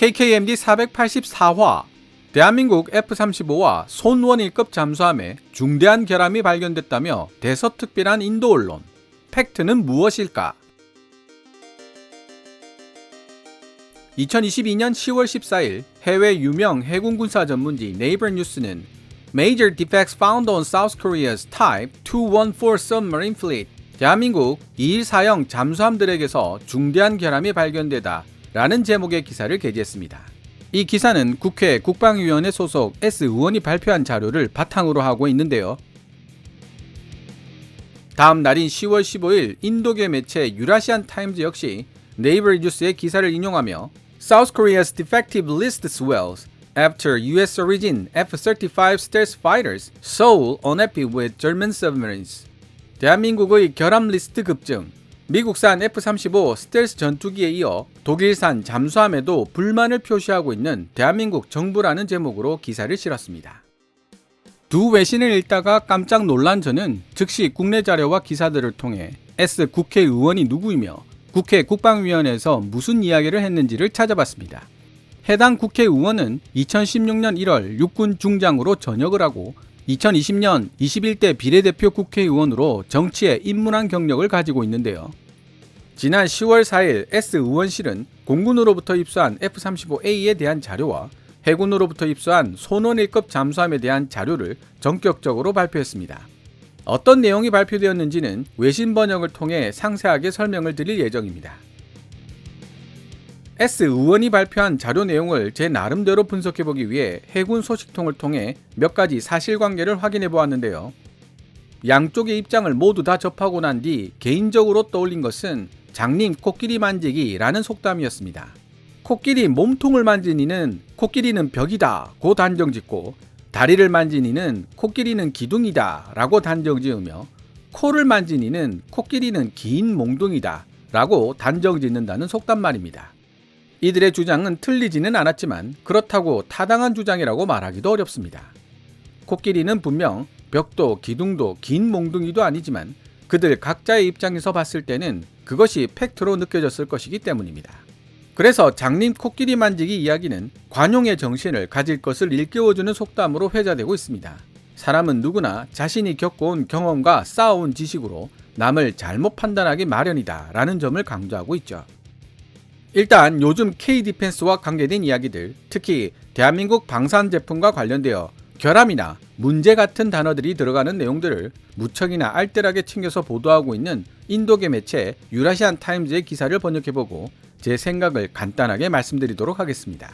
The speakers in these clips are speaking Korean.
KKMD 484화 대한민국 F-35와 손원일급 잠수함에 중대한 결함이 발견됐다며 대서특필한 인도 언론. 팩트는 무엇일까? 2022년 10월 14일 해외 유명 해군 군사 전문지 네이버 뉴스는 Major defects found on South Korea's Type 214 submarine fleet. 대한민국 214형 잠수함들에게서 중대한 결함이 발견되다 라는 제목의 기사를 게재했습니다. 이 기사는 국회 국방위원회 소속 S 의원이 발표한 자료를 바탕으로 하고 있는데요. 다음 날인 10월 15일 인도계 매체 유라시안 타임즈 역시 네이버 뉴스의 기사를 인용하며 South Korea's defective list swells after US origin F-35 stealth fighters Seoul unhappy with German submarines. 대한민국의 결함 리스트 급증, 미국산 F-35 스텔스 전투기에 이어 독일산 잠수함에도 불만을 표시하고 있는 대한민국 정부라는 제목으로 기사를 실었습니다. 두 외신을 읽다가 깜짝 놀란 저는 즉시 국내 자료와 기사들을 통해 S 국회의원이 누구이며 국회 국방위원회에서 무슨 이야기를 했는지를 찾아봤습니다. 해당 국회의원은 2016년 1월 육군 중장으로 전역을 하고 2020년 21대 비례대표 국회의원으로 정치에 입문한 경력을 가지고 있는데요. 지난 10월 4일 S 의원실은 공군으로부터 입수한 F-35A에 대한 자료와 해군으로부터 입수한 손원일급 잠수함에 대한 자료를 전격적으로 발표했습니다. 어떤 내용이 발표되었는지는 외신 번역을 통해 상세하게 설명을 드릴 예정입니다. S 의원이 발표한 자료 내용을 제 나름대로 분석해보기 위해 해군 소식통을 통해 몇 가지 사실관계를 확인해 보았는데요. 양쪽의 입장을 모두 다 접하고 난 뒤 개인적으로 떠올린 것은 장님 코끼리 만지기라는 속담이었습니다. 코끼리 몸통을 만진 이는 코끼리는 벽이다 고 단정짓고 다리를 만진 이는 코끼리는 기둥이다 라고 단정지으며 코를 만진 이는 코끼리는 긴 몽둥이다 라고 단정짓는다는 속담 말입니다. 이들의 주장은 틀리지는 않았지만 그렇다고 타당한 주장이라고 말하기도 어렵습니다. 코끼리는 분명 벽도 기둥도 긴 몽둥이도 아니지만 그들 각자의 입장에서 봤을 때는 그것이 팩트로 느껴졌을 것이기 때문입니다. 그래서 장님 코끼리 만지기 이야기는 관용의 정신을 가질 것을 일깨워주는 속담으로 회자되고 있습니다. 사람은 누구나 자신이 겪어온 경험과 쌓아온 지식으로 남을 잘못 판단하기 마련이다 라는 점을 강조하고 있죠. 일단 요즘 K-디펜스와 관계된 이야기들, 특히 대한민국 방산 제품과 관련되어 결함이나 문제 같은 단어들이 들어가는 내용들을 무척이나 알뜰하게 챙겨서 보도하고 있는 인도계 매체 유라시안 타임즈의 기사를 번역해보고 제 생각을 간단하게 말씀드리도록 하겠습니다.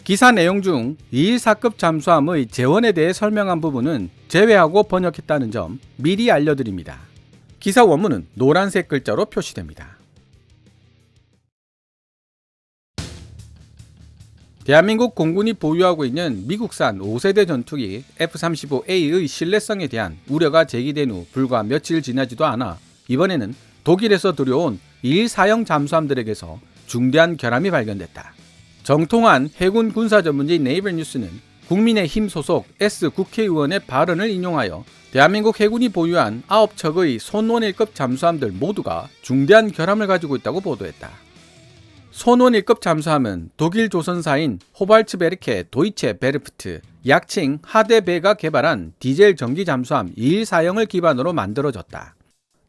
기사 내용 중 214급 잠수함의 재원에 대해 설명한 부분은 제외하고 번역했다는 점 미리 알려드립니다. 기사 원문은 노란색 글자로 표시됩니다. 대한민국 공군이 보유하고 있는 미국산 5세대 전투기 F-35A의 신뢰성에 대한 우려가 제기된 후 불과 며칠 지나지도 않아 이번에는 독일에서 들여온 214형 잠수함들에게서 중대한 결함이 발견됐다. 정통한 해군 군사 전문지 네이버 뉴스는 국민의힘 소속 S 국회의원의 발언을 인용하여 대한민국 해군이 보유한 9척의 손원일급 잠수함들 모두가 중대한 결함을 가지고 있다고 보도했다. 손원일급 잠수함은 독일 조선사인 호발츠베르케 도이체 베르프트, 약칭 하데베가 개발한 디젤 전기 잠수함 214형을 기반으로 만들어졌다.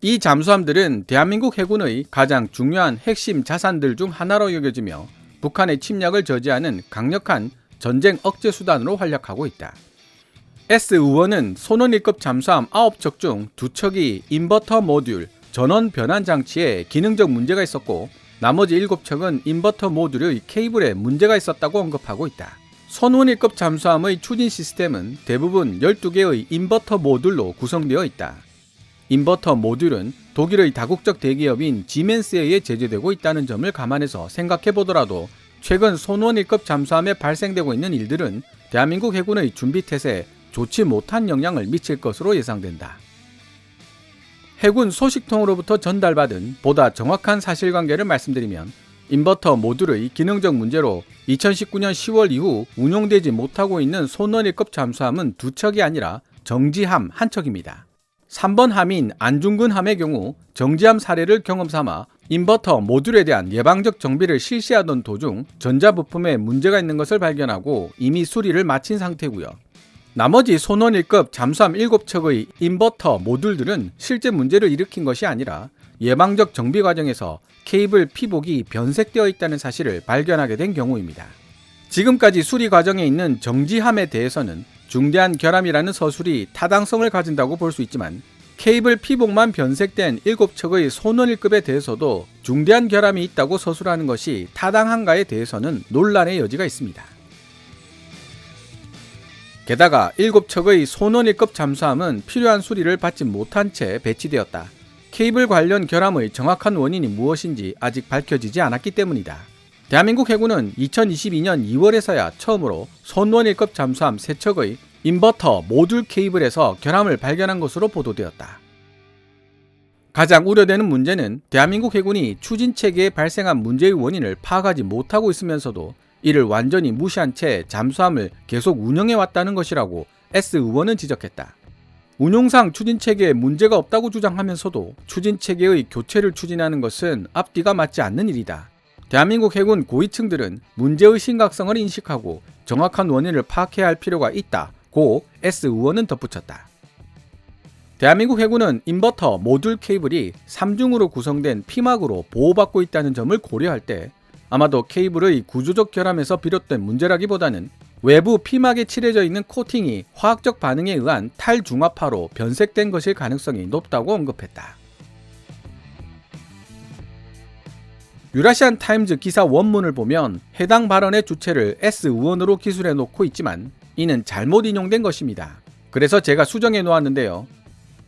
이 잠수함들은 대한민국 해군의 가장 중요한 핵심 자산들 중 하나로 여겨지며 북한의 침략을 저지하는 강력한 전쟁 억제 수단으로 활약하고 있다. S 의원은 손원일급 잠수함 9척 중 2척이 인버터 모듈, 전원 변환 장치에 기능적 문제가 있었고 나머지 7척은 인버터 모듈의 케이블에 문제가 있었다고 언급하고 있다. 손원일급 잠수함의 추진 시스템은 대부분 12개의 인버터 모듈로 구성되어 있다. 인버터 모듈은 독일의 다국적 대기업인 지멘스에 의해 제조되고 있다는 점을 감안해서 생각해보더라도 최근 손원일급 잠수함에 발생되고 있는 일들은 대한민국 해군의 준비태세에 좋지 못한 영향을 미칠 것으로 예상된다. 해군 소식통으로부터 전달받은 보다 정확한 사실관계를 말씀드리면 인버터 모듈의 기능적 문제로 2019년 10월 이후 운용되지 못하고 있는 손원일급 잠수함은 2척이 아니라 정지함 1척입니다. 3번 함인 안중근 함의 경우 정지함 사례를 경험삼아 인버터 모듈에 대한 예방적 정비를 실시하던 도중 전자부품에 문제가 있는 것을 발견하고 이미 수리를 마친 상태고요. 나머지 손원 1급 잠수함 7척의 인버터 모듈들은 실제 문제를 일으킨 것이 아니라 예방적 정비 과정에서 케이블 피복이 변색되어 있다는 사실을 발견하게 된 경우입니다. 지금까지 수리 과정에 있는 정지함에 대해서는 중대한 결함이라는 서술이 타당성을 가진다고 볼 수 있지만 케이블 피복만 변색된 7척의 손원 1급에 대해서도 중대한 결함이 있다고 서술하는 것이 타당한가에 대해서는 논란의 여지가 있습니다. 게다가 7척의 손원 1급 잠수함은 필요한 수리를 받지 못한 채 배치되었다. 케이블 관련 결함의 정확한 원인이 무엇인지 아직 밝혀지지 않았기 때문이다. 대한민국 해군은 2022년 2월에서야 처음으로 손원 1급 잠수함 3척의 인버터 모듈 케이블에서 결함을 발견한 것으로 보도되었다. 가장 우려되는 문제는 대한민국 해군이 추진체계에 발생한 문제의 원인을 파악하지 못하고 있으면서도 이를 완전히 무시한 채 잠수함을 계속 운영해왔다는 것이라고 S 의원은 지적했다. 운용상 추진체계에 문제가 없다고 주장하면서도 추진체계의 교체를 추진하는 것은 앞뒤가 맞지 않는 일이다. 대한민국 해군 고위층들은 문제의 심각성을 인식하고 정확한 원인을 파악해야 할 필요가 있다고 S 의원은 덧붙였다. 대한민국 해군은 인버터 모듈 케이블이 3중으로 구성된 피막으로 보호받고 있다는 점을 고려할 때 아마도 케이블의 구조적 결함에서 비롯된 문제라기보다는 외부 피막에 칠해져 있는 코팅이 화학적 반응에 의한 탈중화파로 변색된 것일 가능성이 높다고 언급했다. 유라시안 타임즈 기사 원문을 보면 해당 발언의 주체를 S 의원으로 기술해 놓고 있지만 이는 잘못 인용된 것입니다. 그래서 제가 수정해 놓았는데요.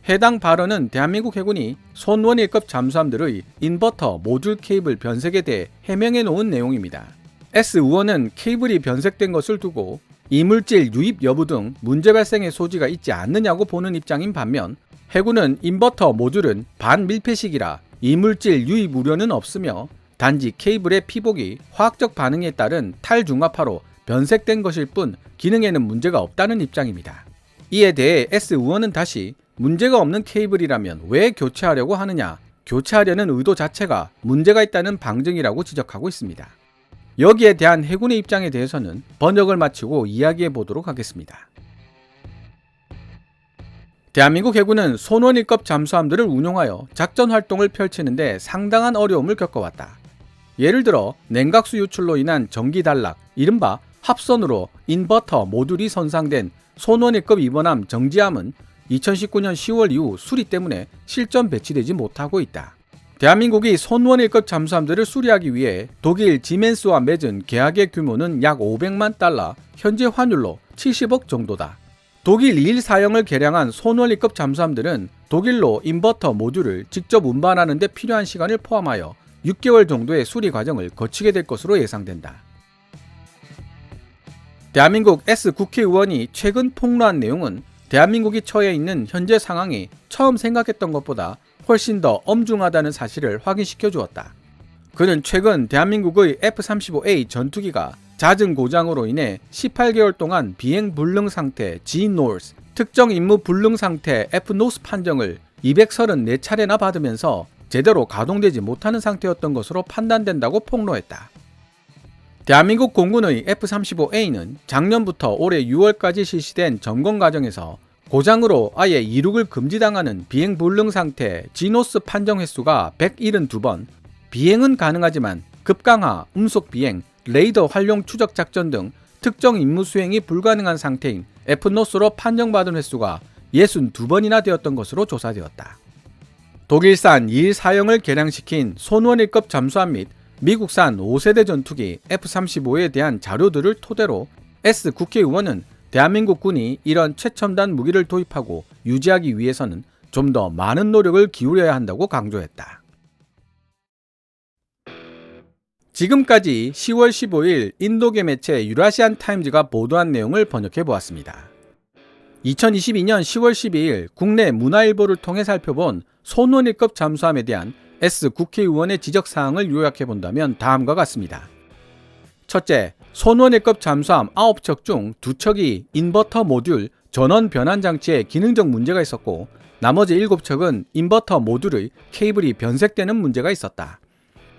해당 발언은 대한민국 해군이 손원 1급 잠수함들의 인버터 모듈 케이블 변색에 대해 해명해 놓은 내용입니다. S 의원은 케이블이 변색된 것을 두고 이물질 유입 여부 등 문제 발생의 소지가 있지 않느냐고 보는 입장인 반면 해군은 인버터 모듈은 반밀폐식이라 이물질 유입 우려는 없으며 단지 케이블의 피복이 화학적 반응에 따른 탈중화파로 변색된 것일 뿐 기능에는 문제가 없다는 입장입니다. 이에 대해 S 의원은 다시 문제가 없는 케이블이라면 왜 교체하려고 하느냐, 교체하려는 의도 자체가 문제가 있다는 방증이라고 지적하고 있습니다. 여기에 대한 해군의 입장에 대해서는 번역을 마치고 이야기해 보도록 하겠습니다. 대한민국 해군은 손원 1급 잠수함들을 운용하여 작전 활동을 펼치는데 상당한 어려움을 겪어왔다. 예를 들어 냉각수 유출로 인한 전기 단락, 이른바 합선으로 인버터 모듈이 손상된 손원 1급 이번함 정지함은 2019년 10월 이후 수리 때문에 실전 배치되지 못하고 있다. 대한민국이 손원 1급 잠수함들을 수리하기 위해 독일 지멘스와 맺은 계약의 규모는 약 500만 달러, 현재 환율로 70억 정도다. 독일 2일 사형을 개량한 손원 1급 잠수함들은 독일로 인버터 모듈을 직접 운반하는 데 필요한 시간을 포함하여 6개월 정도의 수리 과정을 거치게 될 것으로 예상된다. 대한민국 S 국회의원이 최근 폭로한 내용은 대한민국이 처해 있는 현재 상황이 처음 생각했던 것보다 훨씬 더 엄중하다는 사실을 확인시켜 주었다. 그는 최근 대한민국의 F-35A 전투기가 잦은 고장으로 인해 18개월 동안 비행 불능 상태 G-NORS, 특정 임무 불능 상태 F-NOS 판정을 234차례나 받으면서 제대로 가동되지 못하는 상태였던 것으로 판단된다고 폭로했다. 대한민국 공군의 F-35A는 작년부터 올해 6월까지 실시된 점검 과정에서 고장으로 아예 이륙을 금지당하는 비행 불능 상태 G-NOS 판정 횟수가 172번, 비행은 가능하지만 급강하, 음속 비행, 레이더 활용 추적 작전 등 특정 임무 수행이 불가능한 상태인 F-NOS로 판정받은 횟수가 62번이나 되었던 것으로 조사되었다. 독일산 2일 사형을 개량시킨 손원 1급 잠수함 및 미국산 5세대 전투기 F-35에 대한 자료들을 토대로 S 국회의원은 대한민국 군이 이런 최첨단 무기를 도입하고 유지하기 위해서는 좀 더 많은 노력을 기울여야 한다고 강조했다. 지금까지 10월 15일 인도계 매체 유라시안 타임즈가 보도한 내용을 번역해 보았습니다. 2022년 10월 12일 국내 문화일보를 통해 살펴본 손원 1급 잠수함에 대한 S 국회의원의 지적사항을 요약해 본다면 다음과 같습니다. 첫째, 손원 1급 잠수함 9척 중 2척이 인버터 모듈 전원 변환 장치에 기능적 문제가 있었고 나머지 7척은 인버터 모듈의 케이블이 변색되는 문제가 있었다.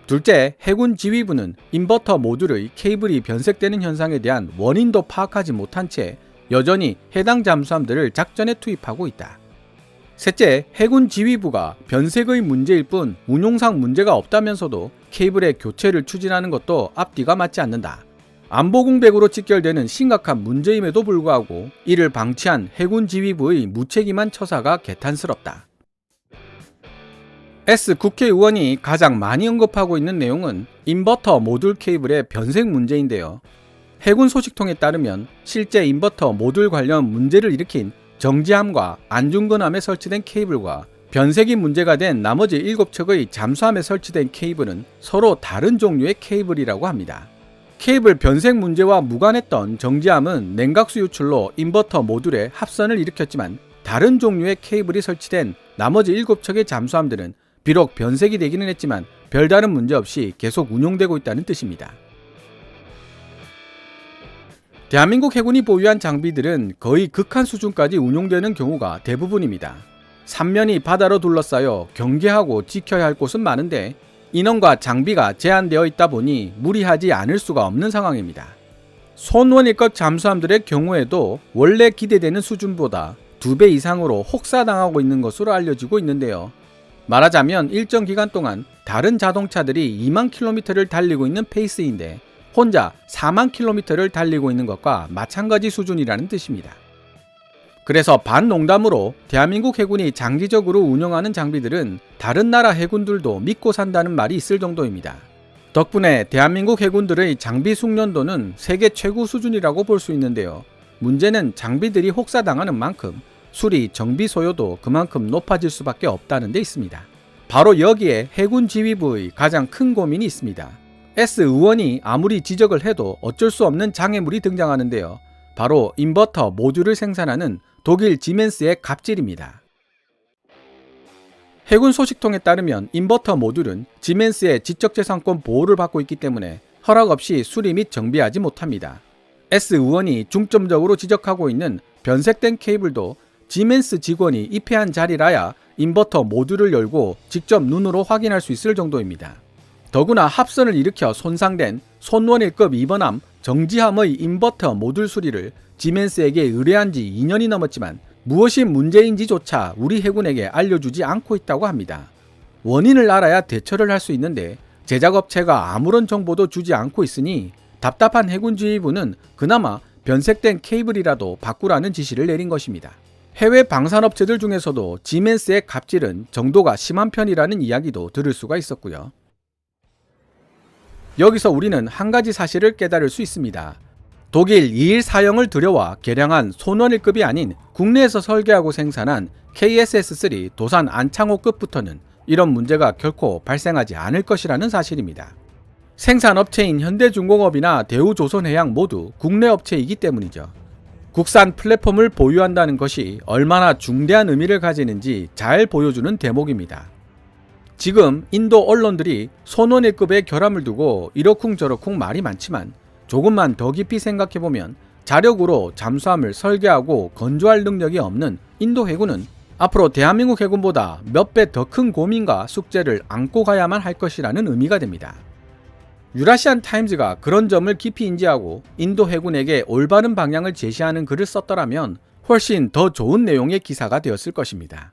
둘째, 해군 지휘부는 인버터 모듈의 케이블이 변색되는 현상에 대한 원인도 파악하지 못한 채 여전히 해당 잠수함들을 작전에 투입하고 있다. 셋째, 해군 지휘부가 변색의 문제일 뿐 운용상 문제가 없다면서도 케이블의 교체를 추진하는 것도 앞뒤가 맞지 않는다. 안보 공백으로 직결되는 심각한 문제임에도 불구하고 이를 방치한 해군 지휘부의 무책임한 처사가 개탄스럽다. S 국회의원이 가장 많이 언급하고 있는 내용은 인버터 모듈 케이블의 변색 문제인데요. 해군 소식통에 따르면 실제 인버터 모듈 관련 문제를 일으킨 정지함과 안중근함에 설치된 케이블과 변색이 문제가 된 나머지 7척의 잠수함에 설치된 케이블은 서로 다른 종류의 케이블이라고 합니다. 케이블 변색 문제와 무관했던 정지함은 냉각수 유출로 인버터 모듈에 합선을 일으켰지만 다른 종류의 케이블이 설치된 나머지 7척의 잠수함들은 비록 변색이 되기는 했지만 별다른 문제 없이 계속 운용되고 있다는 뜻입니다. 대한민국 해군이 보유한 장비들은 거의 극한 수준까지 운용되는 경우가 대부분입니다. 삼면이 바다로 둘러싸여 경계하고 지켜야 할 곳은 많은데 인원과 장비가 제한되어 있다 보니 무리하지 않을 수가 없는 상황입니다. 손원일급 잠수함들의 경우에도 원래 기대되는 수준보다 2배 이상으로 혹사당하고 있는 것으로 알려지고 있는데요. 말하자면 일정 기간 동안 다른 자동차들이 2만 킬로미터를 달리고 있는 페이스인데 혼자 4만 킬로미터를 달리고 있는 것과 마찬가지 수준이라는 뜻입니다. 그래서 반농담으로 대한민국 해군이 장기적으로 운영하는 장비들은 다른 나라 해군들도 믿고 산다는 말이 있을 정도입니다. 덕분에 대한민국 해군들의 장비 숙련도는 세계 최고 수준이라고 볼 수 있는데요. 문제는 장비들이 혹사당하는 만큼 수리, 정비 소요도 그만큼 높아질 수밖에 없다는 데 있습니다. 바로 여기에 해군 지휘부의 가장 큰 고민이 있습니다. S 의원이 아무리 지적을 해도 어쩔 수 없는 장애물이 등장하는데요. 바로 인버터 모듈을 생산하는 독일 지멘스의 갑질입니다. 해군 소식통에 따르면 인버터 모듈은 지멘스의 지적재산권 보호를 받고 있기 때문에 허락 없이 수리 및 정비하지 못합니다. S 의원이 중점적으로 지적하고 있는 변색된 케이블도 지멘스 직원이 입회한 자리라야 인버터 모듈을 열고 직접 눈으로 확인할 수 있을 정도입니다. 더구나 합선을 일으켜 손상된 손원일급 2번함 정지함의 인버터 모듈 수리를 지멘스에게 의뢰한 지 2년이 넘었지만 무엇이 문제인지조차 우리 해군에게 알려주지 않고 있다고 합니다. 원인을 알아야 대처를 할 수 있는데 제작업체가 아무런 정보도 주지 않고 있으니 답답한 해군 지휘부는 그나마 변색된 케이블이라도 바꾸라는 지시를 내린 것입니다. 해외 방산업체들 중에서도 지멘스의 갑질은 정도가 심한 편이라는 이야기도 들을 수가 있었고요. 여기서 우리는 한 가지 사실을 깨달을 수 있습니다. 독일 2일 사형을 들여와 개량한 손원일급이 아닌 국내에서 설계하고 생산한 KSS-3 도산 안창호급부터는 이런 문제가 결코 발생하지 않을 것이라는 사실입니다. 생산업체인 현대중공업이나 대우조선해양 모두 국내 업체이기 때문이죠. 국산 플랫폼을 보유한다는 것이 얼마나 중대한 의미를 가지는지 잘 보여주는 대목입니다. 지금 인도 언론들이 손원일급의 결함을 두고 이러쿵저러쿵 말이 많지만 조금만 더 깊이 생각해보면 자력으로 잠수함을 설계하고 건조할 능력이 없는 인도 해군은 앞으로 대한민국 해군보다 몇 배 더 큰 고민과 숙제를 안고 가야만 할 것이라는 의미가 됩니다. 유라시안 타임즈가 그런 점을 깊이 인지하고 인도 해군에게 올바른 방향을 제시하는 글을 썼더라면 훨씬 더 좋은 내용의 기사가 되었을 것입니다.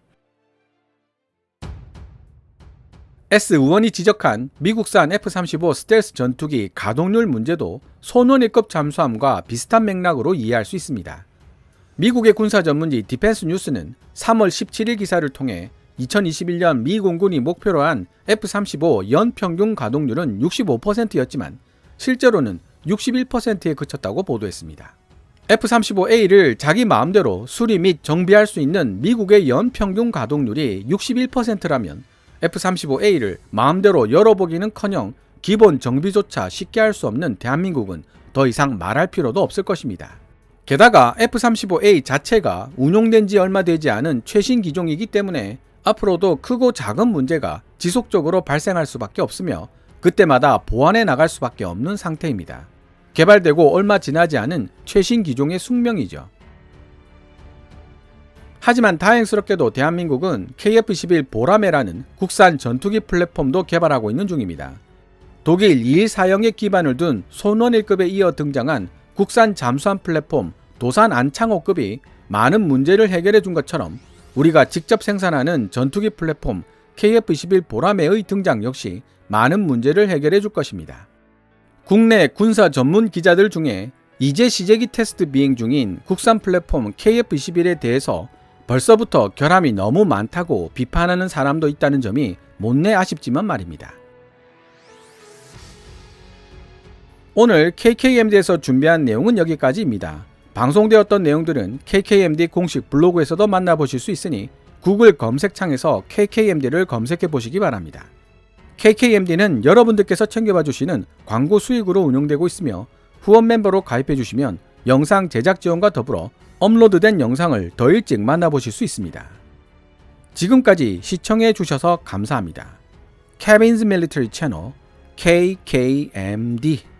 S 의원이 지적한 미국산 F-35 스텔스 전투기 가동률 문제도 손원일급 잠수함과 비슷한 맥락으로 이해할 수 있습니다. 미국의 군사 전문지 디펜스 뉴스는 3월 17일 기사를 통해 2021년 미 공군이 목표로 한 F-35 연평균 가동률은 65%였지만 실제로는 61%에 그쳤다고 보도했습니다. F-35A를 자기 마음대로 수리 및 정비할 수 있는 미국의 연평균 가동률이 61%라면 F-35A를 마음대로 열어보기는커녕 기본 정비조차 쉽게 할 수 없는 대한민국은 더 이상 말할 필요도 없을 것입니다. 게다가 F-35A 자체가 운용된 지 얼마 되지 않은 최신 기종이기 때문에 앞으로도 크고 작은 문제가 지속적으로 발생할 수밖에 없으며 그때마다 보완해 나갈 수밖에 없는 상태입니다. 개발되고 얼마 지나지 않은 최신 기종의 숙명이죠. 하지만 다행스럽게도 대한민국은 KF-11 보라매라는 국산 전투기 플랫폼도 개발하고 있는 중입니다. 독일 2일 사형에 기반을 둔 손원일급에 이어 등장한 국산 잠수함 플랫폼 도산 안창호급이 많은 문제를 해결해 준 것처럼 우리가 직접 생산하는 전투기 플랫폼 KF-21 보라매의 등장 역시 많은 문제를 해결해 줄 것입니다. 국내 군사 전문 기자들 중에 이제 시제기 테스트 비행 중인 국산 플랫폼 KF-21에 대해서 벌써부터 결함이 너무 많다고 비판하는 사람도 있다는 점이 못내 아쉽지만 말입니다. 오늘 KKMD에서 준비한 내용은 여기까지입니다. 방송되었던 내용들은 KKMD 공식 블로그에서도 만나보실 수 있으니 구글 검색창에서 KKMD를 검색해 보시기 바랍니다. KKMD는 여러분들께서 챙겨봐 주시는 광고 수익으로 운영되고 있으며 후원 멤버로 가입해 주시면 영상 제작 지원과 더불어 업로드된 영상을 더 일찍 만나보실 수 있습니다. 지금까지 시청해 주셔서 감사합니다. Kevin's Military Channel KKMD